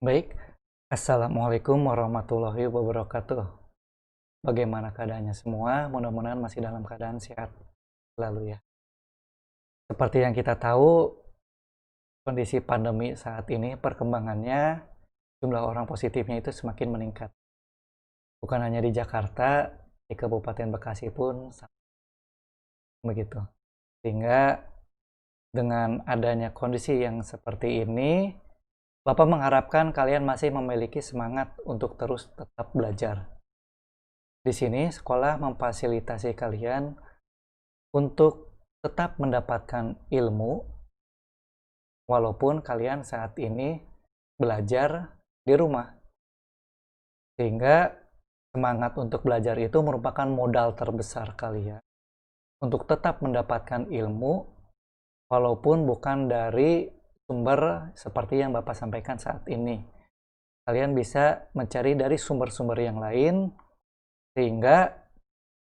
Baik, Assalamualaikum warahmatullahi wabarakatuh. Bagaimana keadaannya semua? Mudah-mudahan masih dalam keadaan sehat selalu ya. Seperti yang kita tahu, kondisi pandemi saat ini perkembangannya, jumlah orang positifnya itu semakin meningkat. Bukan hanya di Jakarta, di Kabupaten Bekasi pun sama begitu. Sehingga dengan adanya kondisi yang seperti ini, Bapak mengharapkan kalian masih memiliki semangat untuk terus tetap belajar. Di sini sekolah memfasilitasi kalian untuk tetap mendapatkan ilmu walaupun kalian saat ini belajar di rumah. Sehingga semangat untuk belajar itu merupakan modal terbesar kalian untuk tetap mendapatkan ilmu walaupun bukan dari sumber seperti yang Bapak sampaikan saat ini. Kalian bisa mencari dari sumber-sumber yang lain sehingga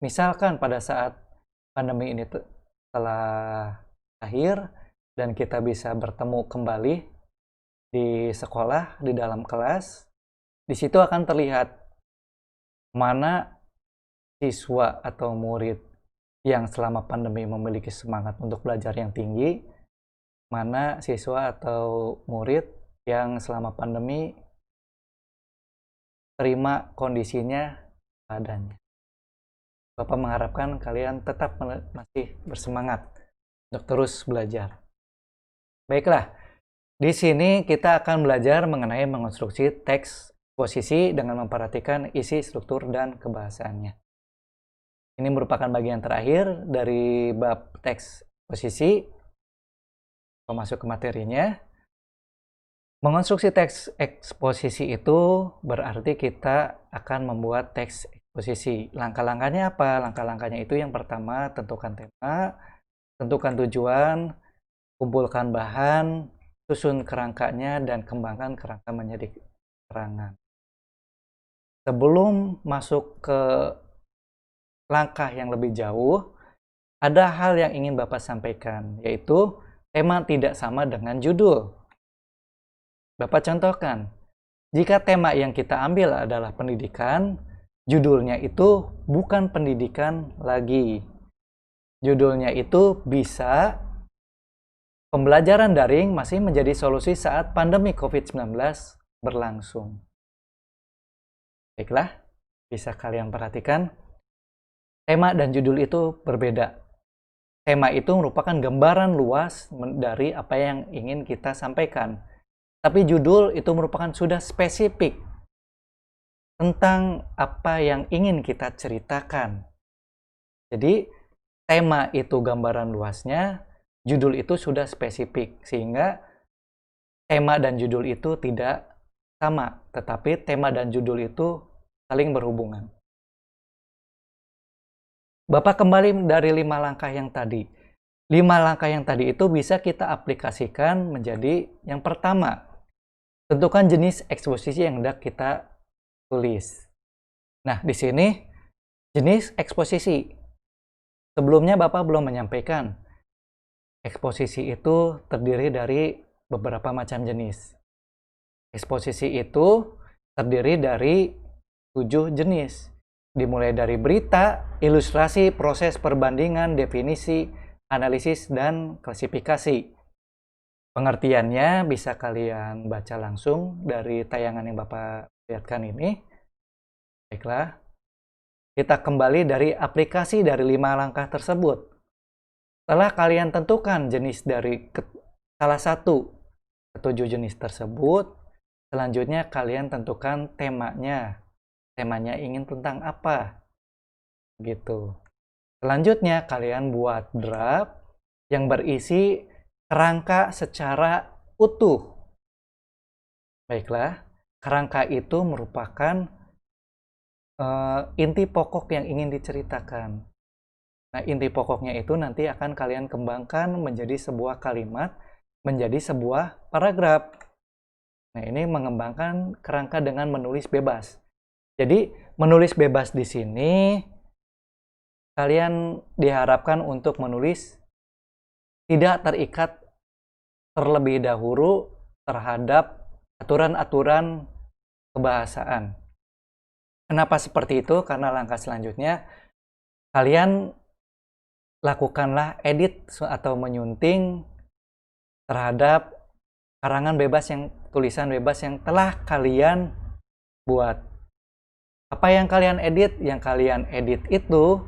misalkan pada saat pandemi ini telah akhir dan kita bisa bertemu kembali di sekolah, di dalam kelas, di situ akan terlihat mana siswa atau murid yang selama pandemi memiliki semangat untuk belajar yang tinggi, mana siswa atau murid yang selama pandemi terima kondisinya adanya. Bapak mengharapkan kalian tetap masih bersemangat untuk terus belajar. Baiklah, di sini kita akan belajar mengenai mengonstruksi teks posisi dengan memperhatikan isi, struktur, dan kebahasaannya. Ini merupakan bagian terakhir dari bab teks posisi. Masuk ke materinya. Mengonstruksi teks eksposisi itu berarti kita akan membuat teks eksposisi. Langkah-langkahnya apa? Langkah-langkahnya itu yang pertama, tentukan tema, tentukan tujuan, kumpulkan bahan, susun kerangkanya, dan kembangkan kerangka menjadi keterangan. Sebelum masuk ke langkah yang lebih jauh, ada hal yang ingin Bapak sampaikan, yaitu tema tidak sama dengan judul. Bapak contohkan, jika tema yang kita ambil adalah pendidikan, judulnya itu bukan pendidikan lagi. Judulnya itu bisa pembelajaran daring masih menjadi solusi saat pandemi COVID-19 berlangsung. Baiklah, bisa kalian perhatikan, tema dan judul itu berbeda. Tema itu merupakan gambaran luas dari apa yang ingin kita sampaikan. Tapi judul itu merupakan sudah spesifik tentang apa yang ingin kita ceritakan. Jadi, tema itu gambaran luasnya, judul itu sudah spesifik. Sehingga tema dan judul itu tidak sama, tetapi tema dan judul itu saling berhubungan. Bapak kembali dari 5 langkah yang tadi. 5 langkah yang tadi itu bisa kita aplikasikan menjadi yang pertama. Tentukan jenis eksposisi yang hendak kita tulis. Nah, di sini jenis eksposisi. Sebelumnya Bapak belum menyampaikan. Eksposisi itu terdiri dari beberapa macam jenis. Eksposisi itu terdiri dari 7 jenis. Dimulai dari berita, ilustrasi, proses perbandingan, definisi, analisis, dan klasifikasi. Pengertiannya bisa kalian baca langsung dari tayangan yang Bapak lihatkan ini. Baiklah, kita kembali dari aplikasi dari 5 langkah tersebut. Setelah kalian tentukan jenis dari salah satu ketujuh jenis tersebut, selanjutnya kalian tentukan temanya. Temanya ingin tentang apa? Gitu. Selanjutnya kalian buat draft yang berisi kerangka secara utuh. Baiklah, kerangka itu merupakan inti pokok yang ingin diceritakan. Nah, inti pokoknya itu nanti akan kalian kembangkan menjadi sebuah kalimat, menjadi sebuah paragraf. Nah, ini mengembangkan kerangka dengan menulis bebas. Jadi, menulis bebas di sini, kalian diharapkan untuk menulis tidak terikat terlebih dahulu terhadap aturan-aturan kebahasaan. Kenapa seperti itu? Karena langkah selanjutnya kalian lakukanlah edit atau menyunting terhadap karangan bebas tulisan bebas yang telah kalian buat. Apa yang kalian edit? Yang kalian edit itu,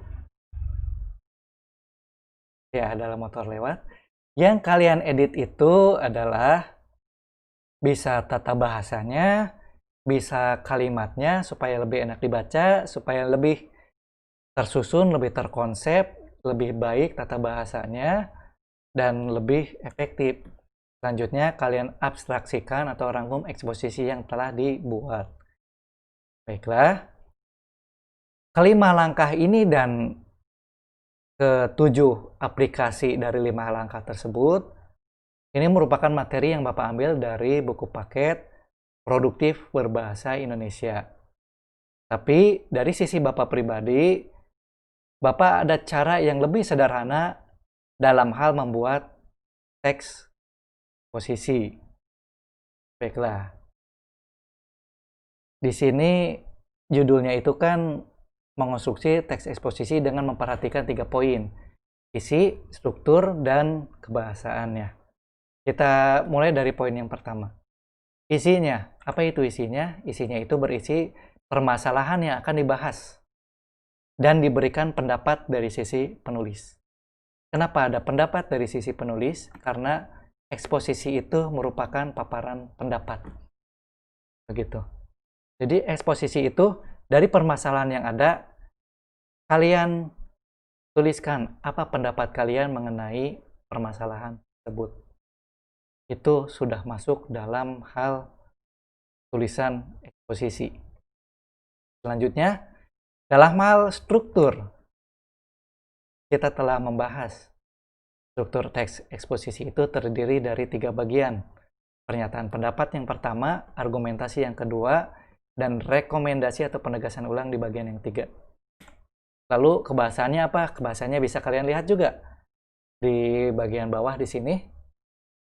ya dalam motor lewat. Yang kalian edit itu adalah bisa tata bahasanya, bisa kalimatnya supaya lebih enak dibaca, supaya lebih tersusun, lebih terkonsep, lebih baik tata bahasanya, dan lebih efektif. Selanjutnya, kalian abstraksikan atau rangkum eksposisi yang telah dibuat. Baiklah, kelima langkah ini dan ketujuh aplikasi dari 5 langkah tersebut, ini merupakan materi yang Bapak ambil dari buku paket Produktif Berbahasa Indonesia. Tapi dari sisi Bapak pribadi, Bapak ada cara yang lebih sederhana dalam hal membuat teks posisi. Baiklah. Di sini judulnya itu kan mengonstruksi teks eksposisi dengan memperhatikan 3 poin. Isi, struktur, dan kebahasaannya. Kita mulai dari poin yang pertama. Isinya. Apa itu isinya? Isinya itu berisi permasalahan yang akan dibahas dan diberikan pendapat dari sisi penulis. Kenapa ada pendapat dari sisi penulis? Karena eksposisi itu merupakan paparan pendapat. Begitu. Jadi eksposisi itu dari permasalahan yang ada, kalian tuliskan apa pendapat kalian mengenai permasalahan tersebut. Itu sudah masuk dalam hal tulisan eksposisi. Selanjutnya, dalam hal struktur, kita telah membahas struktur teks eksposisi itu terdiri dari 3 bagian. Pernyataan pendapat yang pertama, argumentasi yang kedua, dan rekomendasi atau penegasan ulang di bagian yang 3. Lalu kebahasannya apa? Kebahasannya bisa kalian lihat juga di bagian bawah di sini.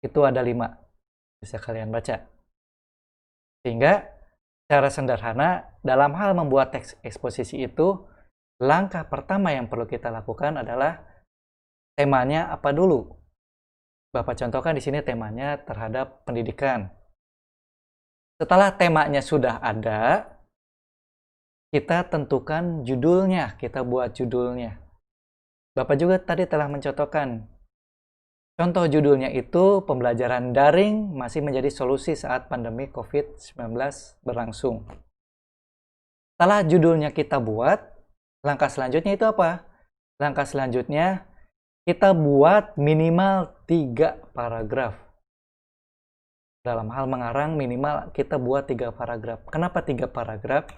Itu ada 5. Bisa kalian baca. Sehingga secara sederhana dalam hal membuat teks eksposisi itu, langkah pertama yang perlu kita lakukan adalah temanya apa dulu. Bapak contohkan di sini temanya terhadap pendidikan. Setelah temanya sudah ada, kita tentukan judulnya, kita buat judulnya. Bapak juga tadi telah mencontohkan. Contoh judulnya itu pembelajaran daring masih menjadi solusi saat pandemi COVID-19 berlangsung. Setelah judulnya kita buat, langkah selanjutnya itu apa? Langkah selanjutnya kita buat minimal 3 paragraf. Dalam hal mengarang minimal kita buat 3 paragraf. Kenapa 3 paragraf?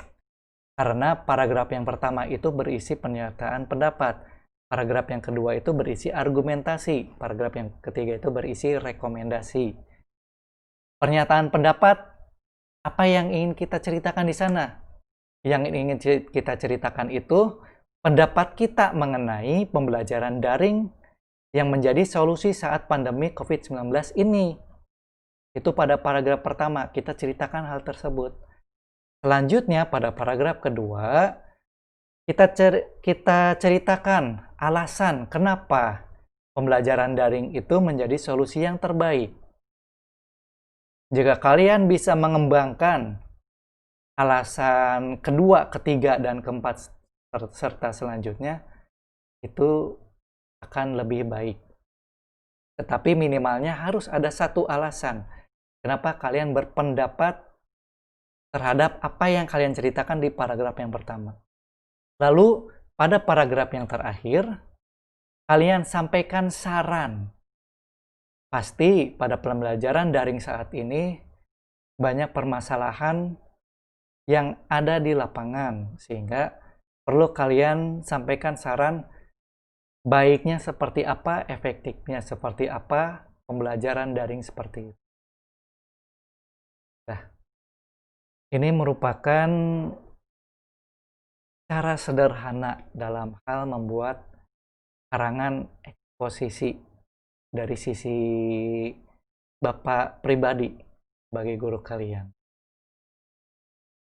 Karena paragraf yang pertama itu berisi pernyataan pendapat. Paragraf yang kedua itu berisi argumentasi. Paragraf yang ketiga itu berisi rekomendasi. Pernyataan pendapat, apa yang ingin kita ceritakan di sana? Yang ingin kita ceritakan itu pendapat kita mengenai pembelajaran daring yang menjadi solusi saat pandemi COVID-19 ini. Itu pada paragraf pertama, kita ceritakan hal tersebut. Selanjutnya pada paragraf kedua, kita ceritakan alasan kenapa pembelajaran daring itu menjadi solusi yang terbaik. Jika kalian bisa mengembangkan alasan kedua, ketiga, dan keempat serta selanjutnya, itu akan lebih baik. Tetapi minimalnya harus ada satu alasan kenapa kalian berpendapat terhadap apa yang kalian ceritakan di paragraf yang pertama. Lalu pada paragraf yang terakhir, kalian sampaikan saran. Pasti pada pembelajaran daring saat ini banyak permasalahan yang ada di lapangan, sehingga perlu kalian sampaikan saran baiknya seperti apa, efektifnya seperti apa, pembelajaran daring seperti itu. Nah, ini merupakan cara sederhana dalam hal membuat karangan eksposisi dari sisi Bapak pribadi. bagi guru kalian.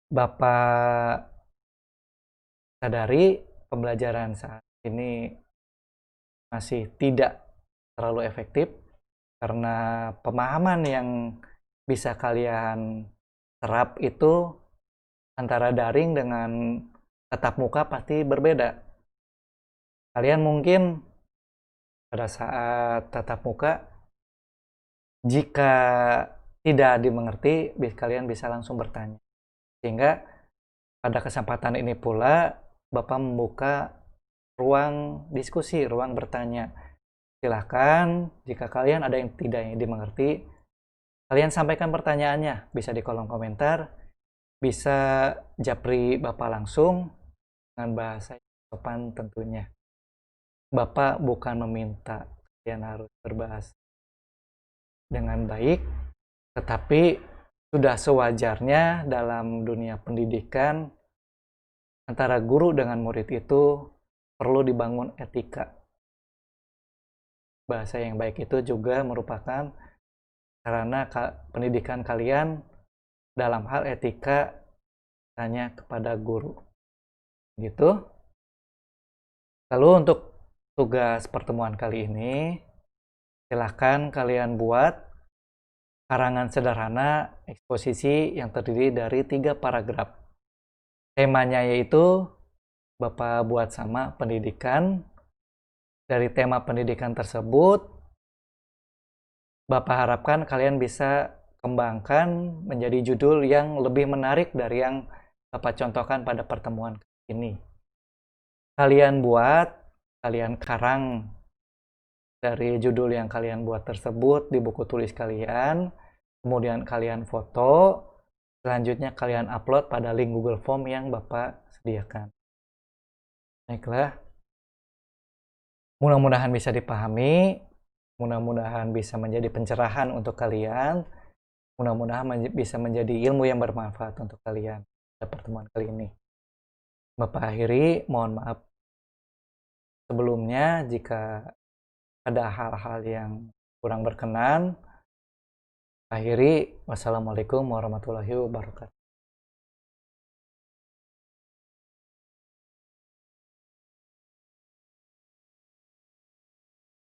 Bapak sadari pembelajaran saat ini masih tidak terlalu efektif karena pemahaman yang bisa kalian serap itu antara daring dengan tatap muka pasti berbeda. Kalian mungkin pada saat tatap muka, jika tidak dimengerti, kalian bisa langsung bertanya. Sehingga pada kesempatan ini pula, Bapak membuka ruang diskusi, ruang bertanya. Silahkan, jika kalian ada yang tidak dimengerti, kalian sampaikan pertanyaannya. Bisa di kolom komentar, bisa japri Bapak langsung, dengan bahasa yang sopan tentunya. Bapak bukan meminta kalian harus berbahasa dengan baik, tetapi sudah sewajarnya dalam dunia pendidikan antara guru dengan murid itu perlu dibangun etika. Bahasa yang baik itu juga merupakan sarana pendidikan kalian dalam hal etika tanya kepada guru. Gitu. Lalu untuk tugas pertemuan kali ini, silahkan kalian buat karangan sederhana eksposisi yang terdiri dari 3 paragraf. Temanya yaitu Bapak buat sama pendidikan. Dari tema pendidikan tersebut, Bapak harapkan kalian bisa kembangkan menjadi judul yang lebih menarik dari yang Bapak contohkan pada pertemuan ini. Kalian buat, kalian karang dari judul yang kalian buat tersebut di buku tulis kalian, kemudian kalian foto, selanjutnya kalian upload pada link Google Form yang Bapak sediakan. Baiklah, mudah-mudahan bisa dipahami, mudah-mudahan bisa menjadi pencerahan untuk kalian, mudah-mudahan bisa menjadi ilmu yang bermanfaat untuk kalian pada pertemuan kali ini. Bapak akhiri, mohon maaf sebelumnya jika ada hal-hal yang kurang berkenan. Akhiri, wassalamualaikum warahmatullahi wabarakatuh.